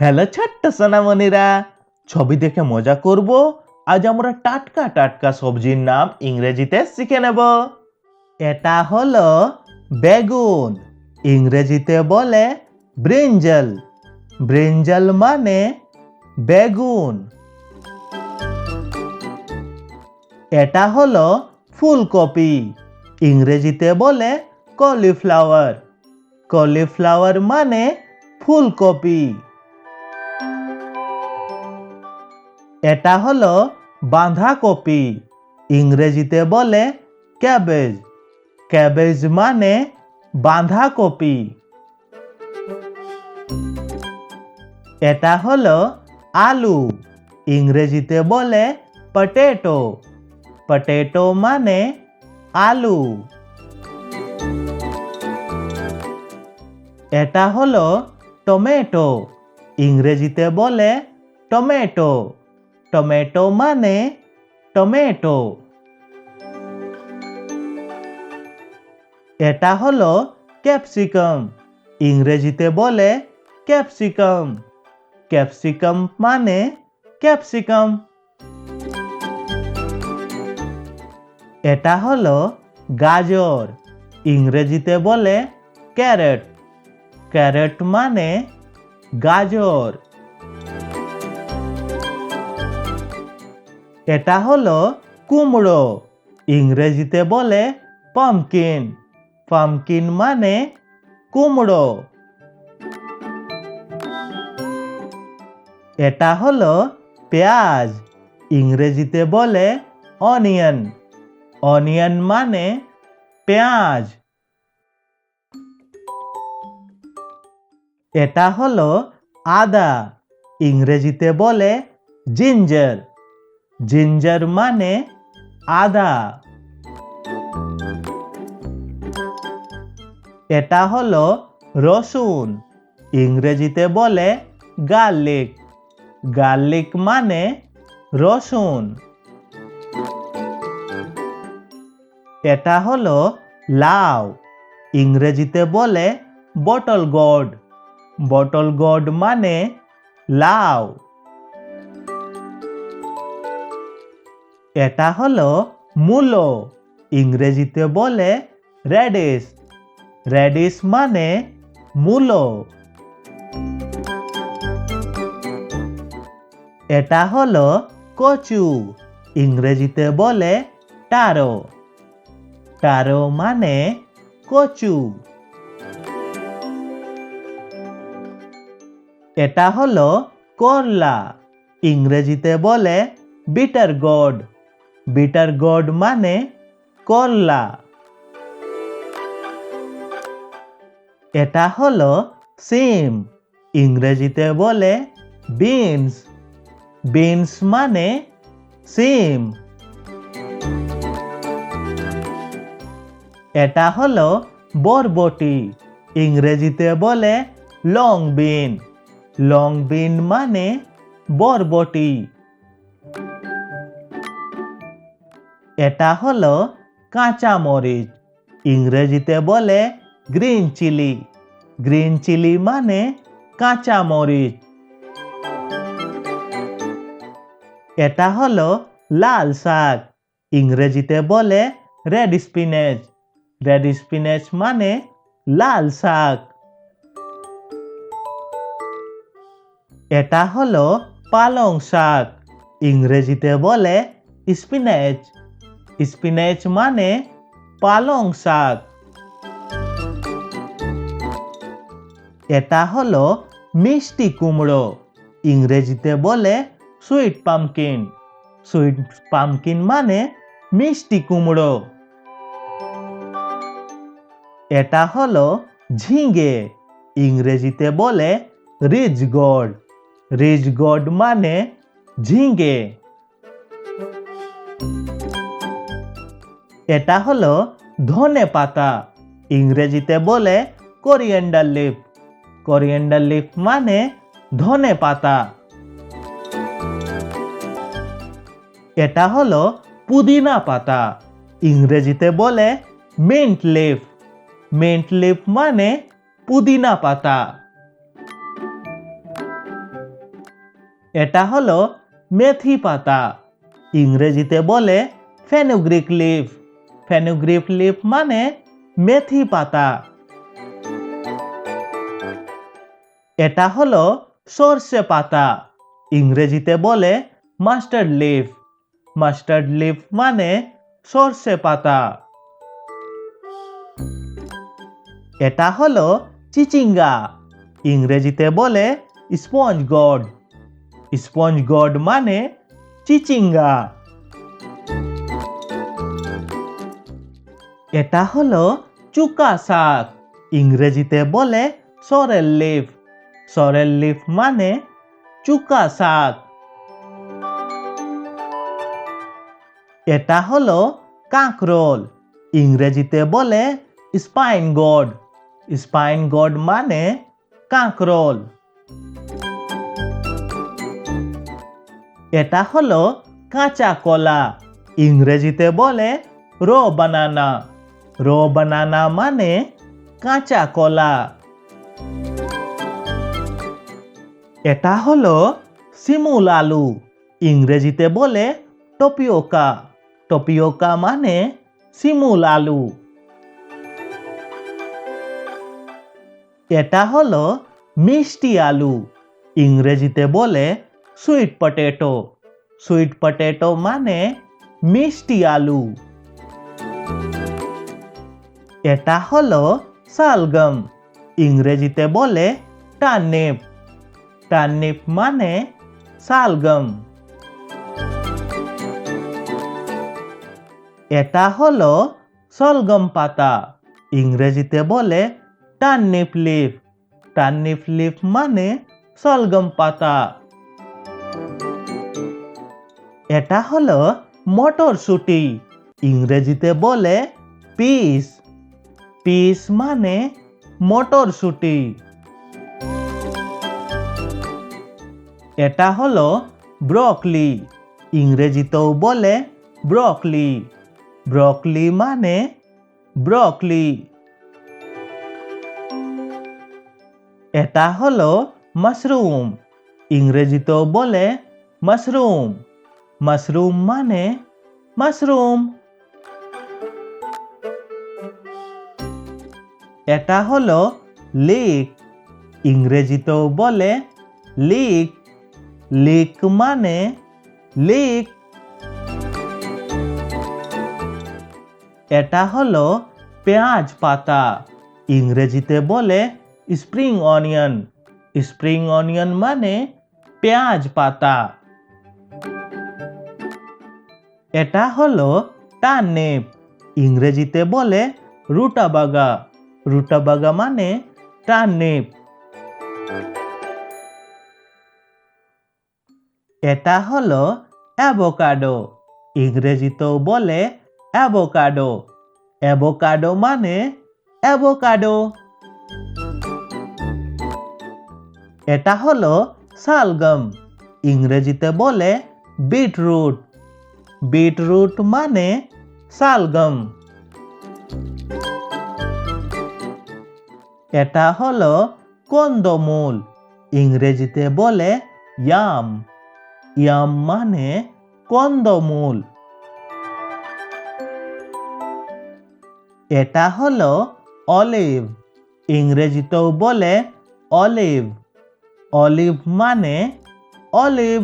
Hello ছোট্ট সোনামণিরা, ছবি দেখে মজা করব। আজ আমরা টাটকা টাটকা সবজির নাম ইংরেজিতে শিখে নেব। এটা হলো বেগুন, ইংরেজিতে বলে ব্রিঞ্জাল। ব্রিঞ্জাল মানে বেগুন। এটা হলো ফুলকপি, ইংরেজিতে বলে কলিফ্লাওয়ার। কলিফ্লাওয়ার মানে ফুলকপি। এটা হলো বাঁধাকপি, ইংরেজিতে বলে ক্যাবেজ। ক্যাবেজ মানে বাঁধাকপি। এটা হলো আলু, ইংরেজিতে বলে পটেটো। পটেটো মানে আলু। এটা হলো টমেটো, ইংরেজিতে বলে টমেটো। টমেটো মানে টমেটো। এটা হলো ক্যাপসিকাম, ইংরেজিতে বলে ক্যাপসিকাম। ক্যাপসিকাম মানে ক্যাপসিকাম। এটা হলো গাজর, ইংরেজিতে বলে ক্যারট। ক্যারট মানে গাজর। এটা হলো কুমড়ো, ইংরেজিতে বলে পামকিন। পামকিন মানে কুমড়ো। এটা হলো পেঁয়াজ, ইংরেজিতে বলে অনিয়ন। অনিয়ন মানে পেঁয়াজ। এটা হলো আদা, ইংরেজিতে বলে জিঞ্জার। জিঞ্জার মানে আদা। এটা হলো রসুন, ইংরেজিতে বলে গার্লিক। গার্লিক মানে রসুন। এটা হলো লাউ, ইংরেজিতে বলে বটল গোর্ড। বটল গোর্ড মানে লাউ। এটা হলো মূলো, ইংরেজিতে বলে রেডিশ। রেডিশ মানে মূলো। এটা হলো কচু, ইংরেজিতে বলে টারো। টারো মানে কচু। এটা হলো করলা, ইংরেজিতে বলে বিটার গোর্ড। বিটার গোর্ড মানে করলা। এটা হলো সিম, ইংরেজিতে বলে বিনস। বিনস মানে সিম। এটা হলো বরবটি, ইংরেজিতে বলে লং বিন। লং বিন মানে বরবটি। এটা হলো কাঁচা মরিচ, ইংরেজিতে বলে গ্রিন চিলি। গ্রিন চিলি মানে কাঁচা মরিচ। এটা হলো লাল শাক, ইংরেজিতে বলে রেড স্পিনেচ। রেড স্পিনেচ মানে লাল শাক। এটা হলো পালং শাক, ইংরেজিতে বলে স্পিনেচ। স্পিনেচ মানে পালং শাক। এটা হলো মিষ্টি কুমড়ো, ইংরেজিতে বলে সুইট পামকিন। সুইট পামকিন মানে মিষ্টি কুমড়ো। এটা হলো ঝিঙে, ইংরেজিতে বলে রিজ গোর্ড। রিজ গোর্ড মানে ঝিঙে। এটা হলো ধনে পাতা, ইংরেজিতে বলে কোরিয়েন্ডার লিফ। কোরিয়েন্ডার লিফ মানে ধনে পাতা। এটা হলো পুদিনা পাতা, ইংরেজিতে বলে মিন্ট লিফ। মিন্ট লিফ মানে পুদিনা পাতা। এটা হলো মেথি পাতা, ইংরেজিতে বলে ফেনুগ্রিক লিফ। ফেনুগ্রিক লিফ মানে মেথি পাতা। এটা হলো সরষে পাতা, ইংরেজিতে বলে মাস্টার্ড লিফ। মাস্টার্ড লিফ মানে সরষে পাতা। এটা হলো চিচিঙ্গা, ইংরেজিতে বলে স্পঞ্জ গড। স্পঞ্জ গড মানে চিচিঙ্গা। এটা হলো চুকা শাক, ইংরেজিতে বলে সরেল লিফ। সরেল লিফ মানে চুকা শাক। এটা হলো কাঁকরোল, ইংরেজিতে বলে স্পাইন গড। স্পাইন গড মানে কাঁকরোল। এটা হলো কাঁচা কলা, ইংরেজিতে বলে র বানানা। র বানানা মানে কাঁচা কলা। এটা হলো শিমুল আলু, ইংরেজিতে বলে টপিওকা। টপিওকা মানে শিমুল আলু। এটা হলো মিষ্টি আলু, ইংরেজিতে বলে সুইট পটেটো। সুইট পটেটো মানে মিষ্টি আলু। এটা হলো শালগম, ইংরেজিতে বলে টার্নিপ। টার্নিপ মানে শালগম। এটা হলো শলগম পাতা, ইংরেজিতে বলে টার্নিপ লিফ। টার্নিপ লিফ মানে শলগম পাতা। এটা হলো মটরশুঁটি, ইংরেজিতে বলে পিস। পিস মানে মটরশুঁটি। এটা হলো ব্রকলি, ইংরেজিতেও বলে ব্রকলি। ব্রকলি মানে ব্রকলি। এটা হলো মাশরুম, ইংরেজিতেও বলে মাশরুম। মাশরুম মানে মাশরুম। এটা হলো লিক, ইংরেজিতেও বলে লিক। লিক মানে লিক। এটা হলো পেঁয়াজ পাতা, ইংরেজিতে বলে স্প্রিং অনিয়ন। স্প্রিং অনিয়ন মানে পেঁয়াজ পাতা। এটা হলো টার্নিপ, ইংরেজিতে বলে রুটাবাগা। রুটাবাগা মানে টার্নিপ। এটা হলো অ্যাভোকাডো, ইংরেজিতেও বলে অ্যাভোকাডো। অ্যাভোকাডো মানে অ্যাভোকাডো। এটা হলো শালগম, ইংরেজিতে বলে বিটরুট। বিটরুট মানে শালগম। এটা হলো কন্দমূল, ইংরেজিতে বলে ইয়াম। ইয়াম মানে কন্দমূল। এটা হলো অলিভ, ইংরেজিতেও বলে অলিভ। অলিভ মানে অলিভ।